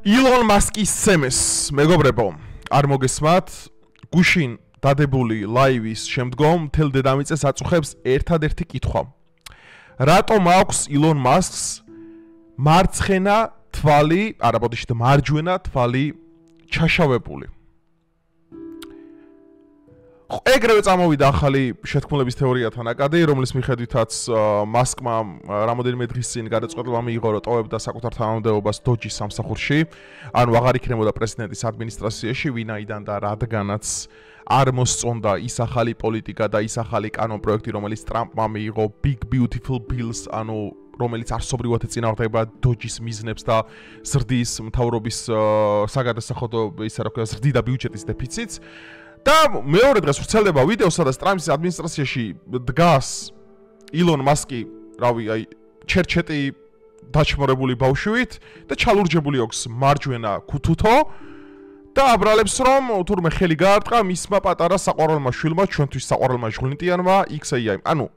ილონ მასკის სემეს, მეგობრებო, არ მოგესმათ, გუშინ დადებული ლაივის შემდგომ მთელ დედამიწას აწუხებს ერთადერთი კითხვა. რატომ აქვს ილონ მასკს მარცხენა თვალი, არა ბოდიშით მარჯვენა თვალი ჩაშავებული? ეგრევე წამოვიდა ახალი შეთქმულების თეორიათა ნაკადი, რომლის მიხედვითაც მასკმა რამოდენიმე დღის წინ გადაწყვეტილება მიიღო, რომ ტოვებდა საკუთარ თანამდებობას დოჯის სამსახურში, ანუ აღარ იქნებოდა პრეზიდენტის ადმინისტრაციაში, ვინაიდან და რადგანაც არ მოსწონდა ის ახალი პოლიტიკა და ის ახალი კანონპროექტი, რომელიც ტრამპმა მიიღო Big Beautiful Bills, ანუ რომელიც არსობრივად ეწინააღმდეგება დოჯის მიზნებს და ზრდის მთავრობის საგადასახადო, ისე რა ქვია, ზრდი და ბიუჯეტის დეფიციტს. და მეორე დღეს ვრცელდება ვიდეო, სადაც ტრამპის ადმინისტრაციაში დგას ილონ მასკი, რავი, აი, ჩერჩეტი დაჩმორებული ბავშვით და ჩალურჯებული აქვს მარჯვენა ქუთუთო და აბრალებს, რომ თურმე ხელი გაარტყა მისმა პატარა საყვარელმა შვილმა, ჩვენთვის საყვარელმა ჟღვნიტიანმა XAI. ანუ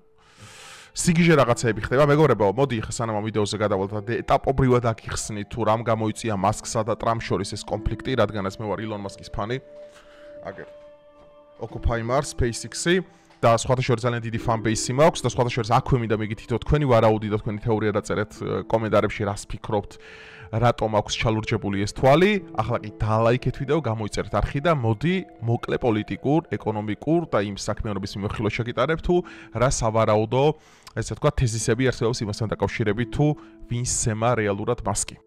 სიგიჟე რაღაცეები ხდება, მეგობრებო, მოდი ხა სანამ ამ ვიდეოზე გადავალთ და ეტაპობრივად აქიხსნით თუ რამ გამოიწია მასკსა და ტრამპს შორის ეს კონფლიქტი, რადგანაც მე ვარ ილონ მასკის ფანი. აგერ Occupy Mars, SpaceX-ი და სხვათა შორის ძალიან დიდი fan base-ი მაქვს და სხვათა შორის აქვე მინდა მიგითითო თქვენი ვარაუდი და თქვენი თეორია დაწერეთ კომენტარებში, რას ფიქრობთ, რატომ აქვს ჩალურჯებული ეს თვალი. ახლა კი დალაიქეთ ვიდეო, გამოიწერეთ არხი და მოდი მოკლე პოლიტიკურ, ეკონომიკურ და იმ საქმიანობის მიმოხილვას შეგიტარებ თუ რა სავარაუდო, ესე თქვა, თეზისები არსებობს იმასთან დაკავშირებით თუ ვინ სემა რეალურად მასკი.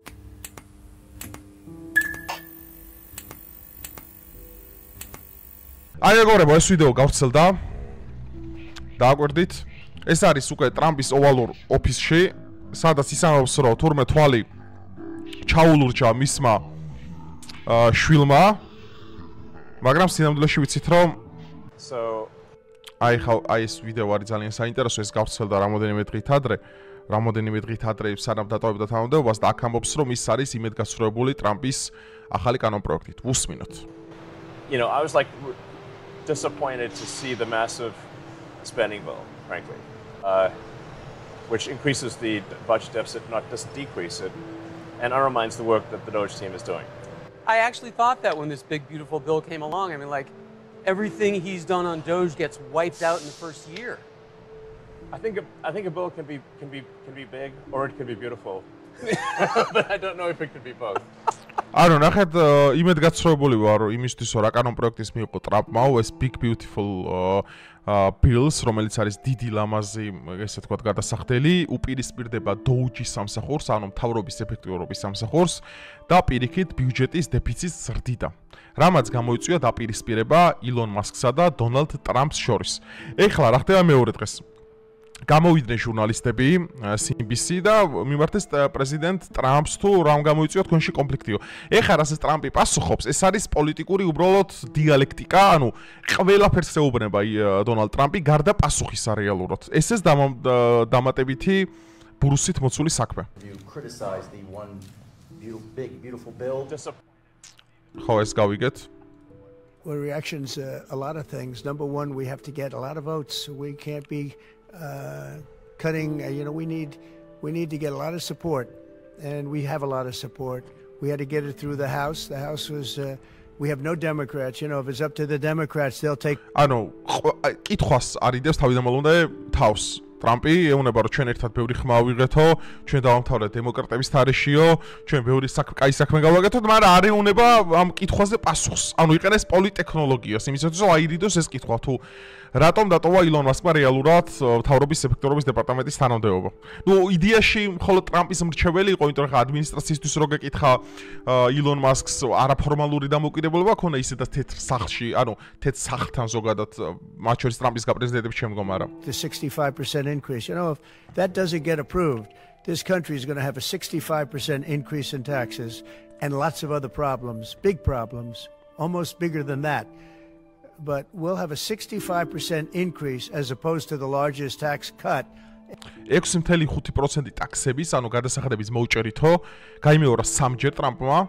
აი მეგობრებო, ეს ვიდეო გავრცელდა. დააკვირდით. ეს არის უკვე ტრამპის ოვალურ ოფისში, სადაც ისამბობს, რომ თურმე თვალი ჩაულურჯა მისმა შვილმა. მაგრამ სინამდვილეში ვიცით, რომ აი ეს ვიდეო არის ძალიან საინტერესო, ეს გავრცელდა რამოდენიმე დღით ადრე, სანამ დატოვებდა თანამდებობას და აქ ამბობს, რომ ის არის იმედგაცრუებული ტრამპის ახალი კანონპროექტით. უსმინოთ. You know, I was like disappointed to see the massive spending bill, frankly, which increases the budget deficit, not just decrease it, and undermines the work that the Doge team is doing. I actually thought that when this big, beautiful bill came along. I mean, like, everything he's done on Doge gets wiped out in the first year. I think a bill can be big or it can be beautiful, but I don't know if it could be both. ანუ ნახეთ, იმედგაცრუებული ვარ იმისთვის, რომ რა კანონპროექტის მიიღო ტრამპმა, ეს Big Beautiful Bills, რომელიც არის დიდი ლამაზი, ესე თქვა, გადასახდელი, უპირისპირდება დოუჯის სამსახურს, ანუ მთავრობის ეფექტურობის სამსახურს და პირიქით ბიუჯეტის დეფიციტს ზრდიდა. რამაც გამოიწვია დაპირისპირება ილონ მასკსა და დონალდ ტრამპს შორის. ეხლა რა ხდება მეორე დღეს? გამოვიდნენ ჟურნალისტები CNBC და მიმართეს პრეზიდენტ ტრამპს თუ რამ გამოიწვია თქვენში კონფლიქტიო. ეხლა რასაც ტრამპი პასუხობს, ეს არის პოლიტიკური უბრალოდ დიალექტიკა, ანუ ყველაფერს ეუბნება დონალდ ტრამპი გარდა პასუხისა რეალურად. ესეც დამატებითი ბურუსით მოცული საქმე. ხო, ეს გავიგეთ. Well, reactions, a lot of things. Number one, we have to get a lot of votes. We can't be cutting. You know, we need to get a lot of support, and we have a lot of support. We had to get it through the House. The House was. We have no Democrats. You know, if it's up to the Democrats, they'll take. ანუ კითხვას არიდებს თავიდან მალამდე თავს. ტრამპი ეუბნება, რომ ჩვენ ერთად ბევრი ხმა ავიღეთო, ჩვენ დავამთავრეთ დემოკრატების თარეშიო, ჩვენ ბევრი კაი საქმე გავაკეთოთ, მაგრამ არ ეუბნება ამ კითხვაზე პასუხს. ანუ იყენეს პოლიტექნოლოგიას, იმისათვის რომ აირიდოს ეს კითხვა, თუ რატომ დატოვა ილონ მასკმა რეალურად მთავრობის ეფექტურობის დეპარტამენტის თანამდებობა. ნუ იდეაში მხოლოდ ტრამპის მრჩეველი იყო, იმიტომ რომ ადმინისტრაციისთვის რო გეკითხა ილონ მასკს არაფორმალური დამოუკიდებლობა ქონა ისედაც თეთრ სახლში, ანუ თეთრ სახლთან ზოგადად მათ შორის ტრამპის გაპრეზიდენტების შემდგომ არა. The 65% increase. You know, if that doesn't get approved, this country is going to have a 65% increase in taxes and lots of other problems, big problems, almost bigger than that. But we'll have a 65% increase as opposed to the largest tax cut. 6.5% ტაქსების, ანუ გადასახადების მოუჭერითო, გაიმეორა სამჯერ ტრამპმა,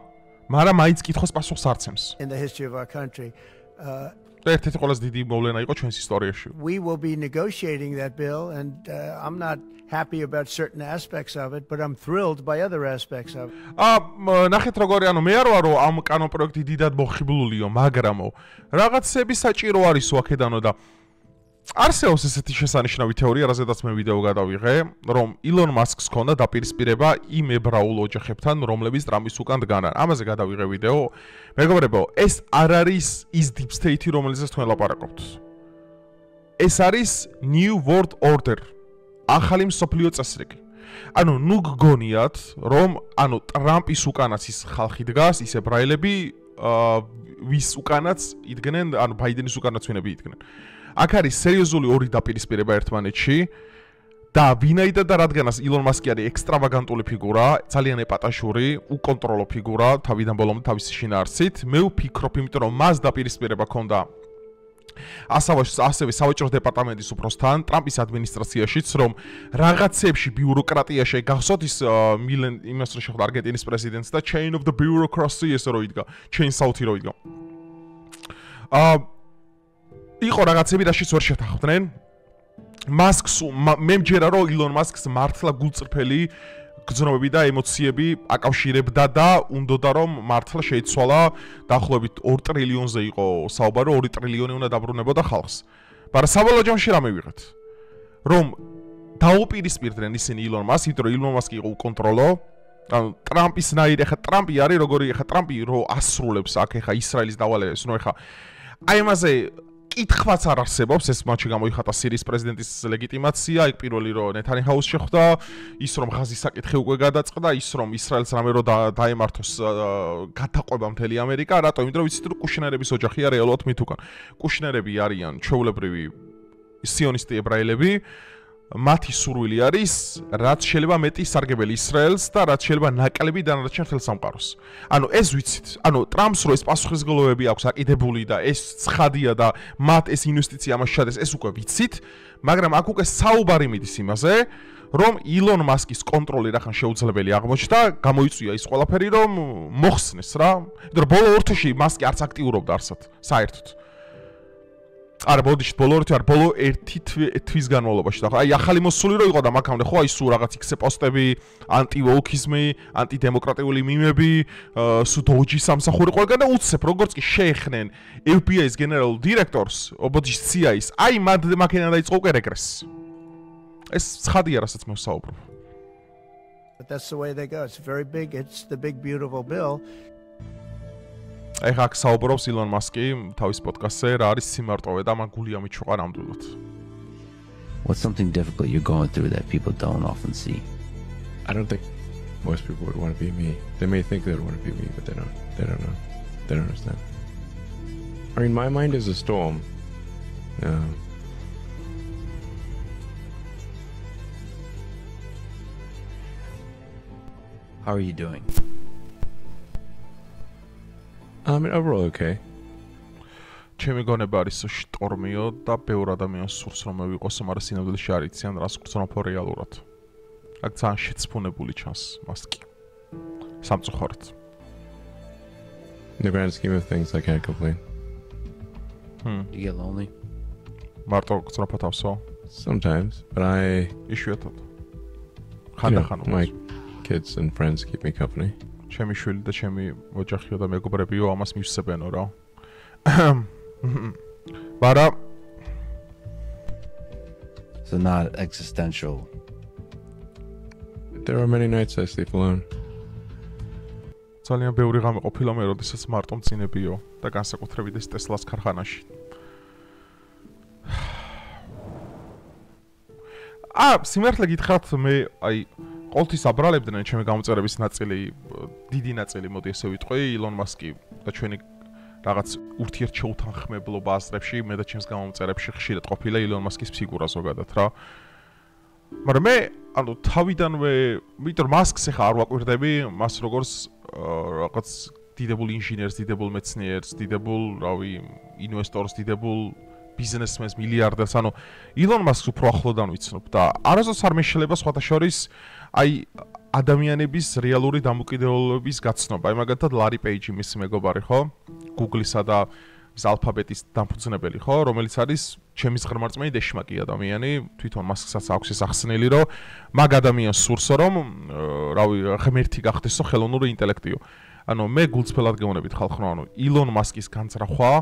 მაგრამ მაინც კითხოს პასუხს არცემს. In the history of our country, ერთ-ერთი ყველაზე დიდი მოვლენა იყო ჩვენს ისტორიაში. We will be negotiating that bill, and I'm not happy about certain aspects of it, but I'm thrilled by other aspects of it. ნახეთ როგორი, ანუ მე არ ვარ რომ ამ კანონ პროექტი დიდად მოხიბლულიო, მაგრამ რაღაცები საჭირო არის აქედანო და არსებობს ესეთი შესანიშნავი თეორია, რაზედაც მე ვიდეო გადავიღე, რომ ილონ მასკს ჰქონდა დაპირისპირება იმ ებრაულ ოჯახებთან, რომლებიც ტრამპის უკან დგანან. ამაზე გადავიღე ვიდეო. მეგობრებო, ეს არ არის ის deep state, რომელზეც თქვენ ლაპარაკობთ. ეს არის New World Order. ახალი მსოფლიო წესრიგი. ანუ ნუ გგონიათ, რომ ანუ ტრამპის უკანაც ის ხალხი დგას, ის ებრაელები, ვის უკანაც იდგნენ, ანუ ბაიდენის უკანაც ვინები იდგნენ. აქ არის სერიოზული ორი დაპირისპირება ერთმანეთში და ვინაიდან და რადგანაც ილონ მასკი არის ექსტრავაგანტული ფიგურა, ძალიან ეპატაშური, უკონტროლო ფიგურა, თავიდან ბოლომდე თავისი შინაარსით, მე ვფიქრობ, იმიტომ რომ მას დაპირისპირება ჰქონდა ასევე სავაჭრო დეპარტამენტის უფროსთან, ტრამპის ადმინისტრაციაშიც, რომ რაღაცებში ბიუროკრატიაში გახსოვთ ის იმას რო შეხვდა არგენტინის პრეზიდენტს და chain of the bureaucracy ესე რო იდგა, chain south-ი რო იდგა. იყო რაღაცები, რაშიც ვერ შეთანხმდნენ. მასკს მე მჯერა რომ ილონ მასკს მართლა გულწრფელი გრძნობები და ემოციები აკავშირებდა და უნდოდა რომ მართლა შეიცვალა დაახლოებით 2 ტრილიონზე იყო საუბარი, 2 ტრილიონი უნდა დაბრუნებოდა ხალხს. მაგრამ საბოლოო ჯამში რა მივიღეთ? რომ დაუპირისპირდნენ ისინი ილონ მასკს, იმიტომ რომ ილონ მასკი იყო უკონტროლო. ანუ ტრამპისნაირი, ეხა ტრამპი არის როგორი, ეხა ტრამპი რო ასრულებს აქ ეხა ისრაელის დავალებას, ნუ ეხა აი ამაზე კითხვაც არ არსებობს, ეს მათში გამოიხატა სირიის პრეზიდენტის ლეგიტიმაცია, იქ პირველი რომ ნეთანიაჰუს შეხვდა, ის რომ ღაზის საკითხი უკვე გადაწყდა, ის რომ ისრაელს რამე რო დაემართოს გადაყვება მთელი ამერიკა, რატომ? იმიტომ რომ ვიცით რომ კუშნერების ოჯახია რეალურად მით უკან. კუშნერები არიან ჩვეულებრივი სიონისტი ებრაელები, მათი სურვილი არის, რაც შეიძლება მეტი სარგებელი ისრაელს და რაც შეიძლება ნაკლები დანარჩენ ხელს სამყაროს. ანუ ეს ვიცით. ანუ ტრამპს რო ეს პასუხისმგებლობები აქვს აკიდებული და ეს ცხადია და მათ ეს ინვესტიცია ამას შეადეს, ეს უკვე ვიცით, მაგრამ აქ უკვე საუბარი მიდის იმაზე, რომ ილონ მასკის კონტროლი რახან შეუძლებელი აღმოჩნდა, გამოიწვია ის ყველაფერი, რომ მოხსნეს რა. იმიტომ რომ ბოლო ორთში მასკი არც აქტიურობდა არსად, საერთოდ. არა, ბოდიშით ბოლო ერთი თვის განმავლობაში და აი ახალი მოსული რო იყო და მაგამდე ხო აი სულ რაღაც იქ პოსტები, ანტივოუკიზმი, ანტიდემოკრატიული მიმები, სულ დოჯის სამსახური ყველგან და უცებ როგორც კი შეეხნენ FBI-ის გენერალურ დირექტორს, ბოდიშით CIA-ის, აი მაქენა დაიწყო უკვე რეგრესი. ეს ცხადია, რასაც მე ვსაუბრობ. But that's the way they go. It's very big. It's the big beautiful bill. ეხა აქ საუბრობს ილონ მასკი თავის პოდკასტზე, რა არის სიმარტოვე და მან გული ამიჩუყა ნამდვილად. What's something difficult you're going through that people don't often see? I don't think most people would want to be me. They may think they would want to be me, but they don't know. They don't understand. I mean, my mind is a storm. How are you doing? I mean, overall okay. ჩემი გონება არის შტორმიო და ბევრ ადამიანს სურს რომ მე ვიყოს, მაგრამ სინამდვილეში არ იციან რას გრძნობ რეალურად. აქ ძალიან შეცფუნებული ჩანს მასკი. სამწუხაროდ. In the grand scheme of things, I can't complain. You get lonely? მარტო გრძნობ თავსო? Sometimes, but იშვიათად. you know, my kids and friends keep me company. ჩემი შვილი და ჩემი ოჯახიო და მეგობრებიო ამას მივსებენო რა. მაგრამ So not existential. There are many nights I sleep alone. ძალიან ბევრი ღამე ყოფილა მე, როდესაც მარტო მწინებიო და განსაკუთრებით ეს ტესლას ქარხანაში. სიმართლე გითხრათ, მე აი ყოველთვის აბრალებდნენ ჩემი გამოწერების ნაწილი, დიდი ნაწილი, მოდი ესე ვიტყვი, ილონ მასკი და ჩვენი რაღაც ურთიერთშეუთანხმებლობა აზრებში, მე და ჩემს გამომწერებში ხშირად ყოფილა ილონ მასკის ფიგურა ზოგადად რა. მაგრამ მე, ანუ თავიდანვე, ვიტყვი მასკს ახლა არ ვაკვირდები, მას როგორც რაღაც დიდებულ ინჟინერს, დიდებულ მეცნიერს, დიდებულ, რავი, ინვესტორს, დიდებულ ბიზნესმენს, მილიარდერს, ანუ ილონ მასკს უფრო ახლოდან ვიცნობ და არასდროს არ მეშლება სხვათა შორის აი ადამიანების რეალური დამოკიდებულების გაცნობა. აი მაგალითად ლარი პეიჯი მისი მეგობარი ხო? Google-ისა და ალფაბეტის დამფუძნებელი, ხო, რომელიც არის ჩემი ღრმარწმენი დეშმაკი ადამიანი, თვითონ მასკსაც აქვს ეს ახსნელი, რომ მაგ ადამიანს სურსო, რომ რავი, ღმერთი გახდესო ხელოვნური ინტელექტიო. ანუ მე გულწრფელად გეუბნებით ხალხო, ანუ ილონ მასკის განზრახვა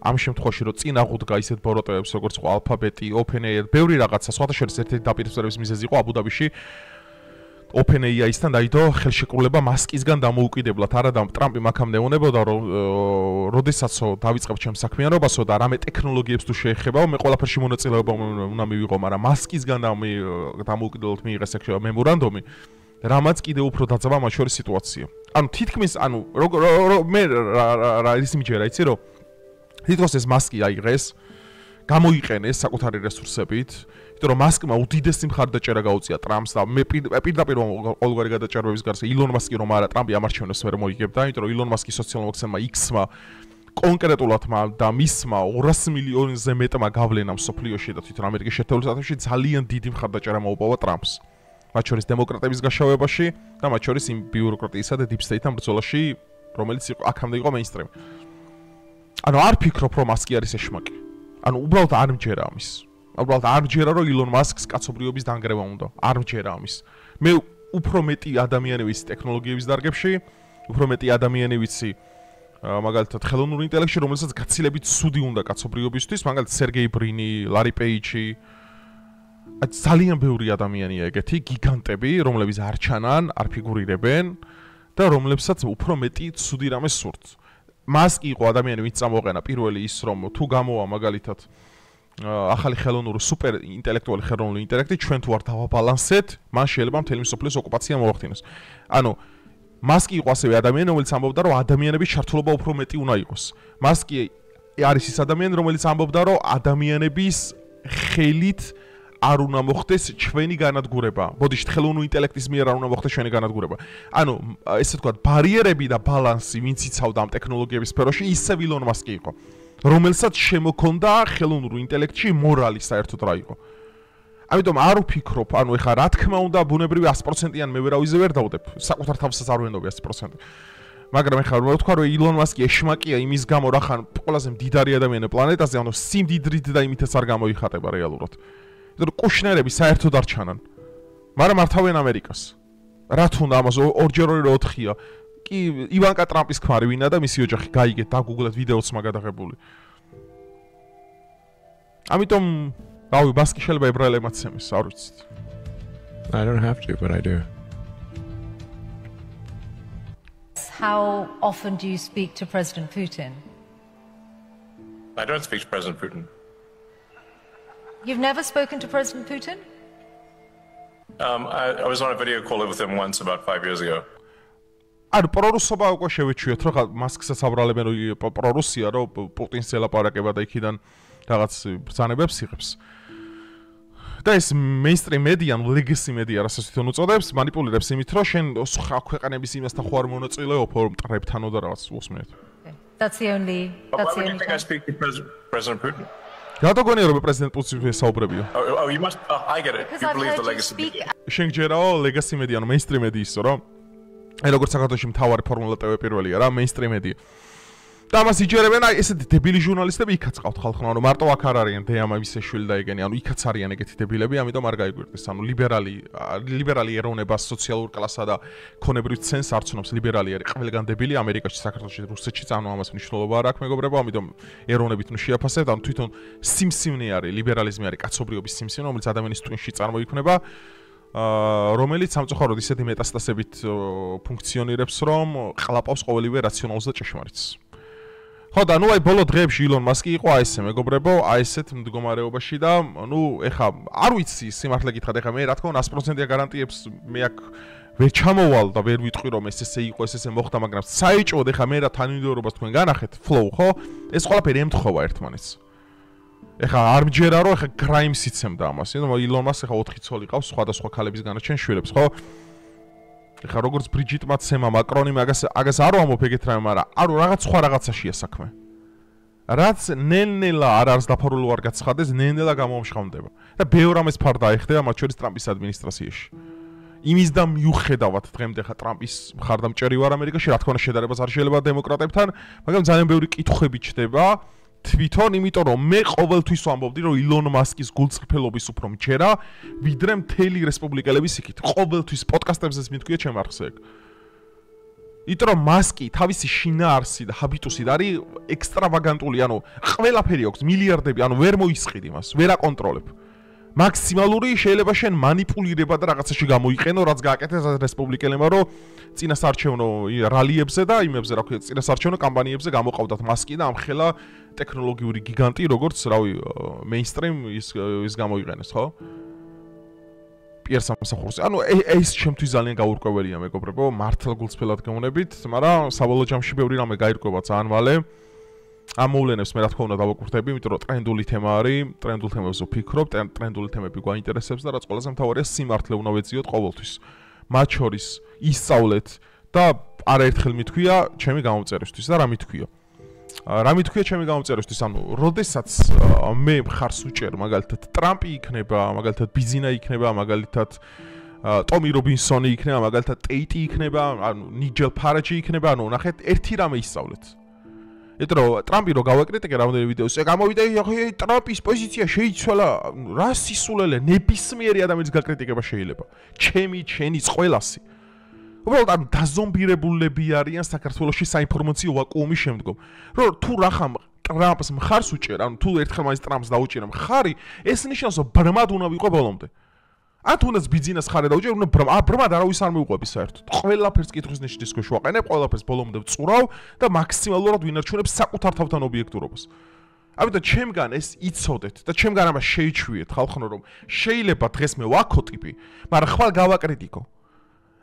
ამ შემთხვევაში რომ წინ აღუდგა ისეთ ბოროტებებს როგორც ყო ალფაბეტი, OpenAI, ბევრი რაღაცა, სხვათა შორის ერთ-ერთი დაპირისპირების მიზეზი იყო აბუ-დაბიში OpenAI-ისთან დაიდო ხელშეკრულება მასკისგან დამოუკიდებლად. არა და ტრამპი მაქამდე უნებოდა რომ როდესაც დავიწყებ ჩემს საქმიანობასო და რამე ტექნოლოგიებს თუ შეეხებაო, მე ყველაფერში მონაწილეობა უნდა მივიღო, მაგრამ მასკისგან დამოუკიდებლად მიიღეს ეს მემორანდუმი, რამაც კიდევ უფრო დაძაბა მათ შორის სიტუაცია. ანუ თითქმის, ანუ მე რა ის მიჯერა, იცი რომ თითქოს ეს მასკი აიღეს, გამოიყენეს საკუთარი რესურსებით, იმიტომ რომ მასკმა უდიდესი მხარდაჭერა გაუწია ტრამპს და მე პირდაპირ ყოველგვარი გადაჭარბების გარსა ილონ მასკი რომ არა ტრამპი ამარჩევნებს ვერ მოიგებდა, იმიტომ რომ ილონ მასკის სოციალურმა X-მა კონკრეტულადმა და მისმა 200 მილიონზე მეტმა გავლენამ სოფლიოში და თვითონ ამერიკის შეერთებულ შტატებში ძალიან დიდი მხარდაჭერა მოუპოვა ტრამპს. მათ შორის დემოკრატების გაშავებაში და მათ შორის იმ ბიუროკრატიისა და deep state-თან ბრძოლაში, რომელიც აქამდე იყო mainstream. ანუ არ ფიქრობ რომ მასკი არის ეშმაკი. ანუ უბრალოდ არ მჯერა ამის. უბრალოდ არ მჯერა რომ ილონ მასკს კაცობრიობის დანგრევა უნდა. არ მჯერა ამის. მე უფრო მეტი ადამიანი ვიცი ტექნოლოგიების დარგებში, უფრო მეტი ადამიანი ვიცი მაგალითად ხელოვნურ ინტელექტში, რომელსაც გაცილებით სუდი უნდა კაცობრიობისთვის, მაგალითად სერგეი ბრინი, ლარი პეიჯი. ძალიან ბევრი ადამიანია ეგეთი გიგანტები, რომლებიც არ ჩანან, არ ფიგურირებენ და რომლებსაც უფრო მეტი სუდი რამე სურთ. მასკი იყო ადამიანი, ვინც წამოყენა პირველი ის რომ თუ გამოვა მაგალითად ახალი ხელოვნური სუპერ ინტელექტუალი ხელოვნური ინტელექტი, ჩვენ თუ არ დავაბალანსეთ, მან შეიძლება მთელი მსოფლიოს ოკუპაცია მოახდინოს. ანუ მასკი იყო ასევე ადამიანი, რომელიც ამბობდა რომ ადამიანების ჩართულობა უფრო მეტი უნდა იყოს. მასკი არის ის ადამიანი, რომელიც ამბობდა რომ ადამიანების ხელით არ უნდა მოხდეს ჩვენი განადგურება. ბოდიშით ხელოვნური ინტელექტის მიერ არ უნდა მოხდეს ჩვენი განადგურება. ანუ ესე ვთქვათ, ბარიერები და ბალანსი, ვინც იცავდა ამ ტექნოლოგიების სფეროში, ისევ ილონ მასკი იყო, რომელსაც შემოქონდა ხელოვნურ ინტელექტში მორალი საერთოდ რა იყო. ამიტომ არ ვფიქრობ, ანუ ეხლა რა თქმა უნდა, ბუნებრივი 100%-იან მე ვერავიზე ვერ დავდებ. საკუთარ თავსაც არ ვენდობ 100%. მაგრამ ეხლა რომ ვთქვა, რომ ილონ მასკი ეშმაკია იმის გამო, რა ხან ყველაზე მდიდარი ადამიანი პლანეტაზე, ანუ სიმდიდრით და იმითაც არ გამოიხატება რეალურად. კუშნერები საერთოდ არ ჩანან. მაგრამ მართავენ ამერიკას. რა თუნდა ამას 2-4-4-ია. კი ივანკა ტრამპის ქმარი ვინა და მისი ოჯახი გაიგეთ, დაგუგლეთ ვიდეოც მაგადაღებული. ამიტომ რავი, მასკი შეიძლება ებრაელებმაც ემეს, არ ვიცით. I don't have to, but I do. How often do you speak to President Putin? I don't speak to President Putin. You've never spoken to President Putin? I was on a video call with him once about 5 years ago. ანუ პრორუსობა უკვე შევეჩვიოთ, რა მასკსაც აბრალებენ რომ პრორუსია, რომ პუტინს ელაპარაკება და იქიდან რაღაც ბრძანებებს იღებს. და ეს mainstream media, legacy media, რასაც თვითონ უწოდებს, манипуლირებს იმით, რომ შენ სხვა ქვეყანების იმასთან ხო არ მონაწილეობ, რომ მტრებთანო და რაღაც უსმენთ. That's the only Why would you think I speak to President Putin? გადაგონია რომ პრეზიდენტ პუტინს საუბრებიო. Oh, you must. I get it. You believe the legacy media. შენ გჯერაო legacy media, ანუ mainstream media ისო, რომ აი როგორც საქართველოში მთავარი ფორმულა TV პირველია რა, mainstream media. და ამას იჯერებენ აი ესეთი დებილი ჟურნალისტები იქაც ყავთ ხალხო, ანუ მარტო აქ არ არიან დეამა ვისეშვილი და ეგენი, ანუ იქაც არიან ეგეთი დებილები, ამიტომ არ გაიგვირდეს, ანუ ლიბერალი ეროვნება სოციალურ კლასსა და ქონებრივ ცენს არ ცნობს, ლიბერალი არის ყველგან დებილი, ამერიკაში, საქართველოში, რუსეთშიც, ანუ ამას მნიშვნელობა არ აქვს მეგობრებო, ამიტომ ეროვნებით ნუ შეაფასებთ, ანუ თვითონ სიმსივნე არის, ლიბერალიზმი არის კაცობრიობის სიმსივნე, რომელიც ადამიანის ტვინში წარმოიქმნება, რომელიც სამწუხაროდ ისეთი მეტასტასებით ფუნქციონირებს, რომ ყლაპავს ყოველივე რაციონალს და ჭეშმარიტს. ხო და ნუ აი ბოლო დღეებში ილონ მასკი იყო აი ესე მეგობრებო, აი ესეთ მდგომარეობაში და ნუ ეხა არ ვიცი სიმართლე გითხრათ, ეხა მე რა თქმა უნდა 100%-ია გარანტიებს მე აქ ვერ ჩამოვალ და ვერ ვიტყვი რომ ეს ესე იყო, ეს ესე მოხდა, მაგრამ საეჭვოდ ეხა მე რა თანმიმდევრობას თქვენ განახეთ, flow, ხო? ეს ყველაფერი ემთხოვა ერთმანეთს. ეხა არ მჯერა რომ ეხა crime-ს იცემდა ამას, ილონ მასკი ეხა 4 ცოლი ყავს, სხვადასხვა ქალების განაჩენ შვილებს, ხო? ეხა როგორც ბრიჯიტ მაცემა, მაკრონი მაგას არ ვამბობ ეგეთ რამე, მაგრამ არო რაღაც სხვა რაღაცაშია საქმე. რაც ნელ-ნელა არ არის დაფარული არ გაცხადეს, ნელ-ნელა გამომშხამდება. და ბევრ ამას ფარდა ეხდება მათ შორის ტრამპის ადმინისტრაციაში. იმის და მიუხედავად დღემდე ხა ტრამპის მხარდამჭერი ვარ ამერიკაში, რა თქმა უნდა შედარებას არ შეიძლება დემოკრატებთან, მაგრამ ძალიან ბევრი კითხვები ჩდება თვითონ, იმიტომ რომ მე ყოველთვის ვამბობდი, რომ ილონ მასკის გულწრფელობის უფრო მჯერა, ვიდრე მთელი რესპუბლიკელების იქით. ყოველთვის პოდკასტებზეც მithქვია ჩემ არხზე ეგ. იმიტომ რომ მასკი თავისი შინაარსი და ჰაბიტუსით არის ექსტრავაგანტული, ანუ ყველაფერი აქვს, მილიარდები, ანუ ვერ მოისყიდ იმას, ვერ აკონტროლებ. მაქსიმალური შეიძლება შენ მანიპულირება და რაღაცაში გამოიყენო, რაც გააკეთეს რესპუბლიკელებმა, რომ წინასაარჩევნო რალიებზე და იმებზე, რა ქვია, წინასაარჩევნო კამპანიებზე გამოყავდათ მასკი და ამხელა ტექნოლოგიური გიგანტი, როგორც, რავი, მეინსტრიმ ის გამოიყენეს, ხო? პიერ სამსახურზე. ანუ ეს ჩემთვის ძალიან გაურკვეველია, მეგობრებო, მართლა გულწრფელად გეუბნებით, მაგრამ საბოლოო ჯამში ბევრი რამე გაირკვევა ძალიან მალე. ამ მოვლენებს მე რა თქმა უნდა დავაკურთები, იმიტომ რომ ტრენდული თემა არის, ტრენდულ თემებზე ვფიქრობ, ტრენდული თემები გვაინტერესებს და რაც ყველაზე მთავარია, სიმართლე უნდა ვეძიოთ ყოველთვის. მათ შორის ისწავლეთ და არაერთხელ მithქვია ჩემი გამომწერისთვის და რა მithქვია. რა მithქვია ჩემი გამომწერისთვის, ანუ როდესაც მე მხარს უჭერ, მაგალითად ტრამპი იქნება, მაგალითად ბიზინა იქნება, მაგალითად ტომი რობინსონი იქნება, მაგალითად ტეიტი იქნება, ანუ ნიჯელ ფარაჯი იქნება, ანუ ნახეთ, ერთი რამე ისწავლეთ. ეტრო ტრამპი რო გავაკრიტიკე რამოდენიმე ვიდეოში, გამოვიდა ტრამპის პოზიცია შეიცვალა, რა სისულელე, ნებისმიერი ადამიანის გაკრიტიკება შეიძლება. ჩემი ყველასი. უბრალოდ ანუ დაზომბირებულები არიან საქართველოში საინფორმაციო ვაკუუმის შემდგომ. რომ თუ რახამ ტრამპს მხარს უჭერ, ანუ თუ ერთხელ მაინც ტრამპს დაუჭირა მხარი, ეს ნიშნავს რომ ბრმად უნდა ვიყო ბოლომდე. ან თუნდაც ბიზნეს ხარე დაუჭერ, უნდა ბრმად არავის არ მეუყვები საერთოდ. ყველაფერს კითხვის ნიშნის ქვეშ ვაყენებ, ყველაფერს ბოლომდე ვწურავ და მაქსიმალურად ვინარჩუნებ საკუთარ თავთან ობიექტურობას. ამიტომ ჩემგან ეს იცოდეთ და ჩემგან ამას შეიჩვიეთ ხალხო, რომ შეიძლება დღეს მე ვაქო ტიპი, მაგრამ ხვალ გავაკრიტიკო.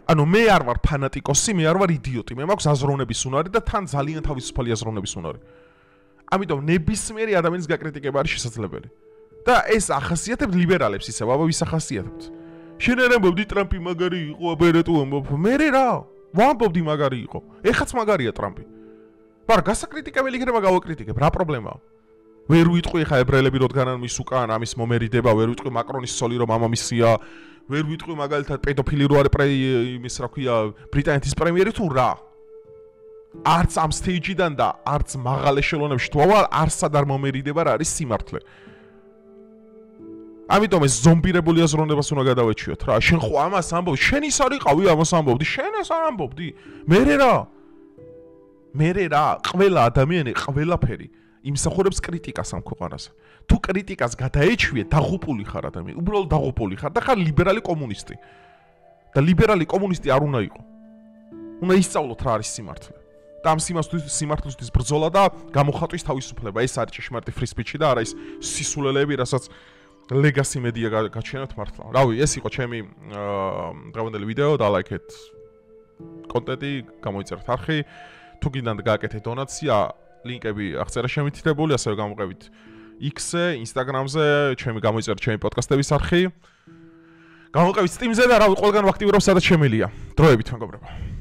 ანუ მე არ ვარ ფანატიკოსი, მე არ ვარ იდიოტი, მე მაქვს აზროვნების უნარი და თან ძალიან თავისუფალი აზროვნების უნარი. ამიტომ ნებისმიერი ადამიანის გაკრიტიკება არის შესაძლებელი. და ეს ახასიათებს ლიბერალებს ისევ, აბა ვის ახასიათებთ? შენ არ ამბობდი ტრამპი მაგარი იყო, აბერეტო ამბობ, მე რა? ვამბობდი მაგარი იყო. ეხაც მაგარია ტრამპი. მაგრამ გასაკრიტიკებელი იქნება გავაკრიტიკებ, რა პრობლემაა? ვერ ვიტყვი ხა ებრაელები როდგანან მის უკან ამის მომერიდება, ვერ ვიტყვი მაკრონის სოლი რომ მამამისია, ვერ ვიტყვი მაგალითად პედოფილი რო არის იმის რა ქვია ბრიტანეთის პრემიერი თუ რა. არც ამ სტეიჯიდან და არც მაღალ ეშელონებში თუ ავალ არსად არ მომერიდება რა არის სიმართლე. ამიტომ ეს ზომბირებული აზროვნებას უნდა გადავეჩიოთ რა. შენ ხო ამას ამბობ, შენ ის არ იყავი ამას ამბობდი, შენ ეს არ ამბობდი. მე რა, ყველა ადამიანი, ყველაფერი იმსახურებს კრიტიკას ამ ქვეყანაზე. თუ კრიტიკას გადაეჩვიე, დაღუპული ხარ ადამიანი, უბრალოდ დაღუპული ხარ და ხარ ლიბერალი კომუნისტი. და ლიბერალი კომუნისტი არ უნდა იყო. უნდა ისწავლოთ რა არის სიმართლე. და ამ სიმართლისთვის ბრძოლა და გამოხატვის თავისუფლება, ეს არის ჭეშმარიტი free speech და არა ის სისულელეები, რასაც legacy media გაჩვენებთ მართლა. რავი, ეს იყო ჩემი დღევანდელი ვიდეო, დალაიქეთ კონტენტი, გამოიწერეთ არხი. თუ გინდათ გააკეთეთ დონაცია, ლინკები აღწერა შემითითებული, ასევე გამოყევით X-ზე, Instagram-ზე, გამოიწერეთ ჩემი პოდკასტების არხი. გამოყევით Steam-ზე და რავი, ყველგან ვაქტიურობ სადაც შემიძლია. დროებით, მეგობრებო.